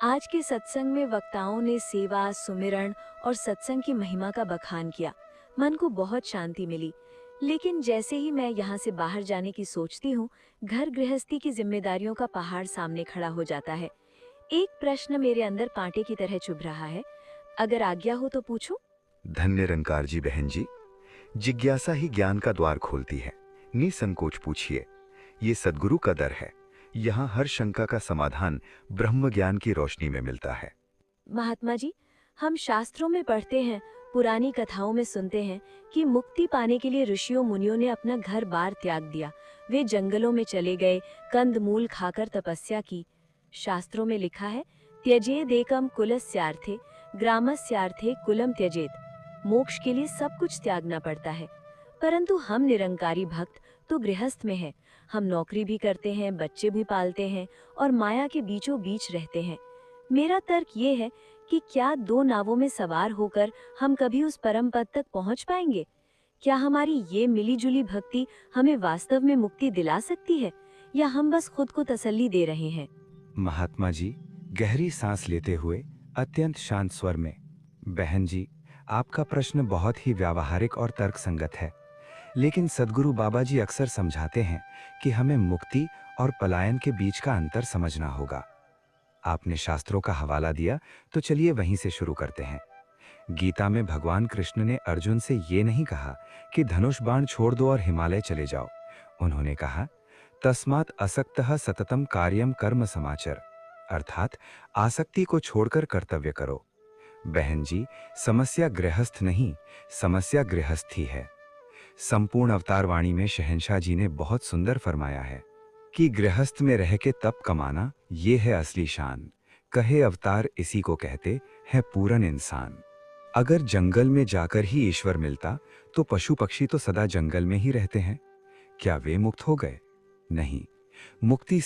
आज के सत्संग में वक्ताओं ने सेवा, सुमिरन और सत्संग की महिमा का बखान किया। मन को बहुत शांति मिली। लेकिन जैसे ही मैं यहाँ से बाहर जाने की सोचती हूँ, घर गृहस्थी की जिम्मेदारियों का पहाड़ सामने खड़ा हो जाता है। एक प्रश्न मेरे अंदर कांटे की तरह चुभ रहा है। अगर आज्ञा हो तो पूछूं? धन्य रंकार जी बहन जी। जिज्ञासा ही ज्ञान का द्वार खोलती है। निसंकोच पूछिए। ये सद्गुरु का दर है। यहाँ हर शंका का समाधान ब्रह्म ज्ञान की रोशनी में मिलता है। महात्मा जी, हम शास्त्रों में पढ़ते हैं, पुरानी कथाओं में सुनते हैं कि मुक्ति पाने के लिए ऋषियों मुनियों ने अपना घर बार त्याग दिया। वे जंगलों में चले गए, कंदमूल खाकर तपस्या की। शास्त्रों में लिखा है, त्यजेदेकम कुलस्यार्थे ग्रामस्यार्थे कुलम त्यजेत। मोक्ष के लिए सब कुछ त्यागना पड़ता है। परंतु हम निरंकारी भक्त तो गृहस्थ में हैं। हम नौकरी भी करते हैं, बच्चे भी पालते हैं और माया के बीचों बीच रहते हैं। मेरा तर्क ये है कि क्या दो नावों में सवार होकर हम कभी उस परम पद तक पहुंच पाएंगे? क्या हमारी ये मिलीजुली भक्ति हमें वास्तव में मुक्ति दिला सकती है, या हम बस खुद को तसल्ली दे रहे हैं? महात्मा जी गहरी सांस लेते हुए अत्यंत शांत स्वर में, बहन जी, आपका प्रश्न बहुत ही व्यावहारिक और तर्कसंगत है। लेकिन सद्गुरु बाबा जी अक्सर समझाते हैं कि हमें मुक्ति और पलायन के बीच का अंतर समझना होगा। आपने शास्त्रों का हवाला दिया, तो चलिए वहीं से शुरू करते हैं। गीता में भगवान कृष्ण ने अर्जुन से ये नहीं कहा कि धनुष बाण छोड़ दो और हिमालय चले जाओ। उन्होंने कहा, तस्मात् असक्तः सततम कार्यम कर्म समाचर, अर्थात आसक्ति को छोड़कर कर्तव्य करो। बहन जी, समस्या गृहस्थ नहीं, समस्या गृहस्थी है। संपूर्ण अवतार वाणी में शहंशाह जी ने बहुत सुंदर फरमाया है कि गृहस्थ में रह के तप कमाना, ये है असली शान। कहे अवतार इसी को कहते हैं पूरन इंसान। अगर जंगल में जाकर ही ईश्वर मिलता तो पशु पक्षी तो सदा जंगल में ही रहते हैं। क्या वे मुक्त हो गए? नहीं। मुक्ति